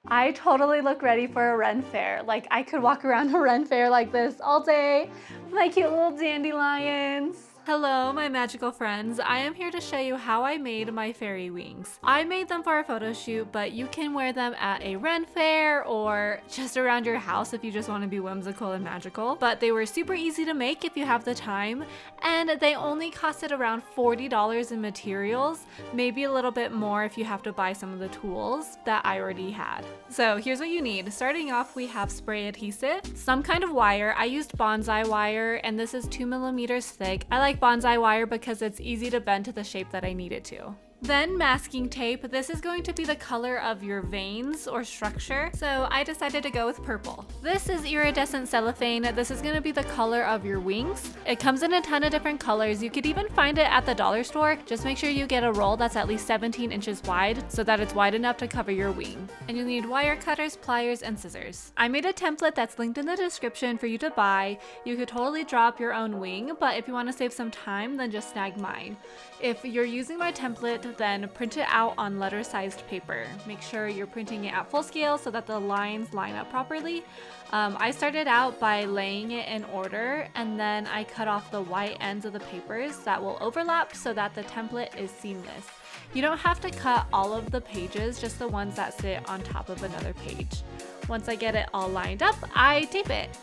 I totally look ready for a Ren Fair. Like, I could walk around a Ren Fair like this all day with my cute little dandelions. Hello, my magical friends. I am here to show you how I made my fairy wings. I made them for a photo shoot, but you can wear them at a Ren Fair or just around your house if you just want to be whimsical and magical. But they were super easy to make if you have the time, and they only costed around $40 in materials, maybe a little bit more if you have to buy some of the tools that I already had. So here's what you need. Starting off, we have spray adhesive, some kind of wire. I used bonsai wire, and this is 2 millimeters thick. I like bonsai wire because it's easy to bend to the shape that I need it to. Then masking tape. This is going to be the color of your veins or structure, so I decided to go with purple. This is iridescent cellophane. This is going to be the color of your wings. It comes in a ton of different colors. You could even find it at the dollar store. Just make sure you get a roll that's at least 17 inches wide so that it's wide enough to cover your wing. And you'll need wire cutters, pliers, and scissors. I made a template that's linked in the description for you to buy. You could totally draw up your own wing, but if you want to save some time, then just snag mine. If you're using my template, then print it out on letter-sized paper. Make sure you're printing it at full scale so that the lines line up properly. I started out by laying it in order, and then I cut off the white ends of the papers that will overlap so that the template is seamless. You don't have to cut all of the pages, just the ones that sit on top of another page. Once I get it all lined up, I tape it.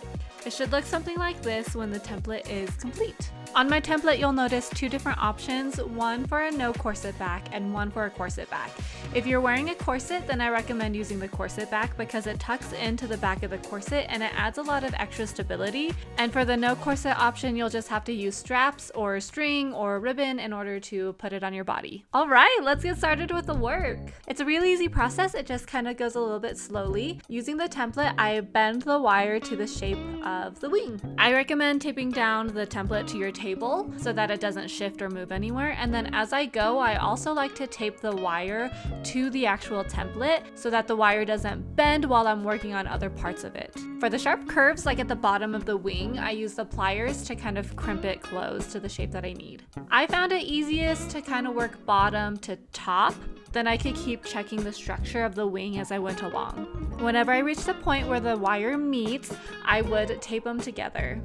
It should look something like this when the template is complete. On my template, you'll notice two different options, one for a no corset back and one for a corset back. If you're wearing a corset, then I recommend using the corset back because it tucks into the back of the corset and it adds a lot of extra stability. And for the no corset option, you'll just have to use straps or string or ribbon in order to put it on your body. All right, let's get started with the work. It's a really easy process. It just kind of goes a little bit slowly. Using the template, I bend the wire to the shape of the wing. I recommend taping down the template to your table so that it doesn't shift or move anywhere. And then as I go, I also like to tape the wire to the actual template so that the wire doesn't bend while I'm working on other parts of it. For the sharp curves, like at the bottom of the wing, I use the pliers to kind of crimp it close to the shape that I need. I found it easiest to kind of work bottom to top. Then I could keep checking the structure of the wing as I went along. Whenever I reached the point where the wire meets, I would tape them together.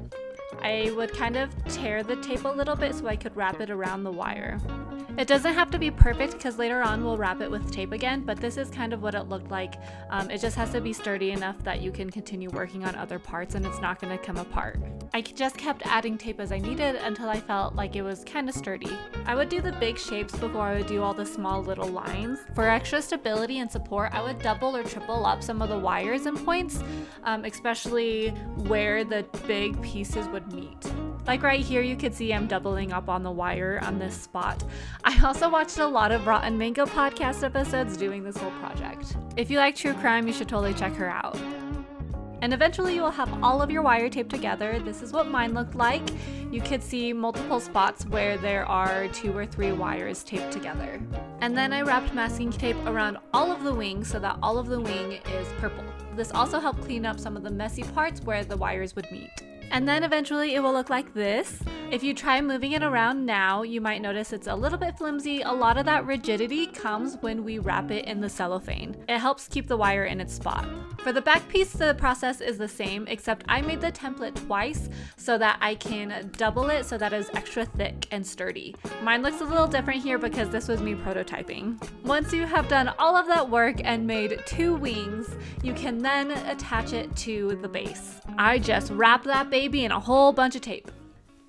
I would kind of tear the tape a little bit so I could wrap it around the wire. It doesn't have to be perfect because later on we'll wrap it with tape again, but this is kind of what it looked like. It just has to be sturdy enough that you can continue working on other parts and it's not going to come apart. I just kept adding tape as I needed until I felt like it was kind of sturdy. I would do the big shapes before I would do all the small little lines. For extra stability and support, I would double or triple up some of the wires and points, especially where the big pieces would meet. Like right here, you could see I'm doubling up on the wire on this spot. I also watched a lot of Rotten Mango podcast episodes doing this whole project. If you like true crime, you should totally check her out. And eventually you will have all of your wire taped together. This is what mine looked like. You could see multiple spots where there are 2 or 3 wires taped together. And then I wrapped masking tape around all of the wings so that all of the wing is purple. This also helped clean up some of the messy parts where the wires would meet. And then eventually it will look like this. If you try moving it around now, you might notice it's a little bit flimsy. A lot of that rigidity comes when we wrap it in the cellophane. It helps keep the wire in its spot. For the back piece, the process is the same, except I made the template twice so that I can double it so that it's extra thick and sturdy. Mine looks a little different here because this was me prototyping. Once you have done all of that work and made 2 wings, you can then attach it to the base. I just wrapped that baby in a whole bunch of tape.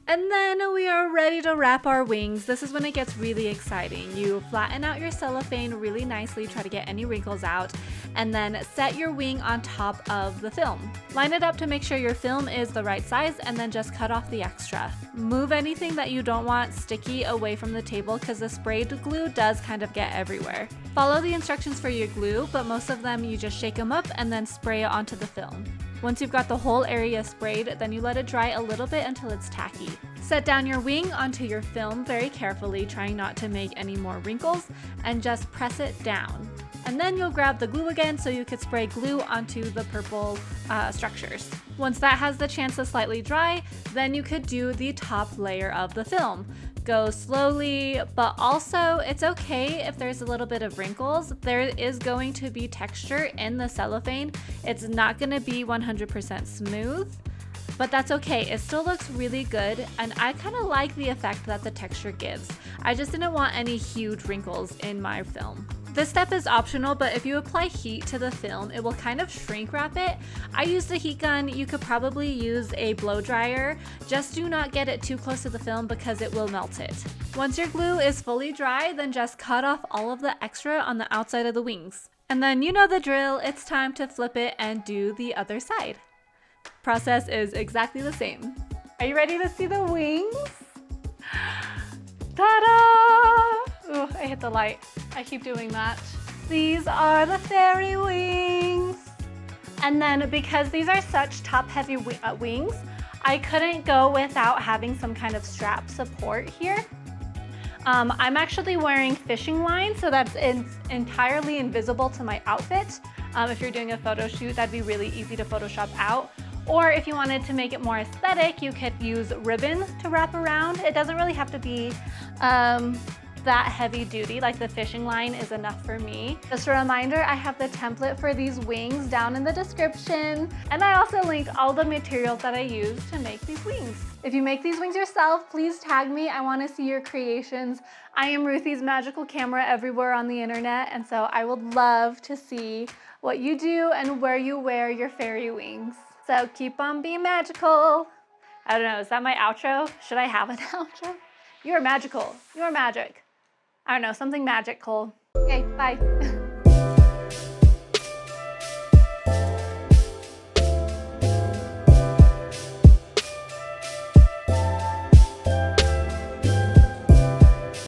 And then we are ready to wrap our wings. This is when it gets really exciting. You flatten out your cellophane really nicely, try to get any wrinkles out, and then set your wing on top of the film. Line it up to make sure your film is the right size, and then just cut off the extra. Move anything that you don't want sticky away from the table because the sprayed glue does kind of get everywhere. Follow the instructions for your glue, but most of them you just shake them up and then spray it onto the film. Once you've got the whole area sprayed, then you let it dry a little bit until it's tacky. Set down your wing onto your film very carefully, trying not to make any more wrinkles, and just press it down. And then you'll grab the glue again so you could spray glue onto the purple structures. Once that has the chance to slightly dry, then you could do the top layer of the film. go slowly, but also it's okay if there's a little bit of wrinkles. There is going to be texture in the cellophane. It's not gonna be 100% smooth, but that's okay. It still looks really good, and I kind of like the effect that the texture gives. I just didn't want any huge wrinkles in my film. This step is optional, but if you apply heat to the film, it will kind of shrink wrap it. I used a heat gun. You could probably use a blow dryer. Just do not get it too close to the film because it will melt it. Once your glue is fully dry, then just cut off all of the extra on the outside of the wings. And then you know the drill, it's time to flip it and do the other side. Process is exactly the same. Are you ready to see the wings? Ta-da! Ooh, I hit the light. I keep doing that. These are the fairy wings. And then because these are such top-heavy wings, I couldn't go without having some kind of strap support here. I'm actually wearing fishing line, so that's entirely invisible to my outfit. If you're doing a photo shoot, that'd be really easy to Photoshop out. Or if you wanted to make it more aesthetic, you could use ribbon to wrap around. It doesn't really have to be that heavy duty, like the fishing line is enough for me. Just a reminder, I have the template for these wings down in the description, and I also linked all the materials that I used to make these wings. If you make these wings yourself, please tag me. I want to see your creations. I am Ruthie's magical camera everywhere on the internet, and so I would love to see what you do and where you wear your fairy wings. So keep on being magical. I don't know, is that my outro? Should I have an outro? You're magical. You're magic. I don't know, something magical. Okay, bye.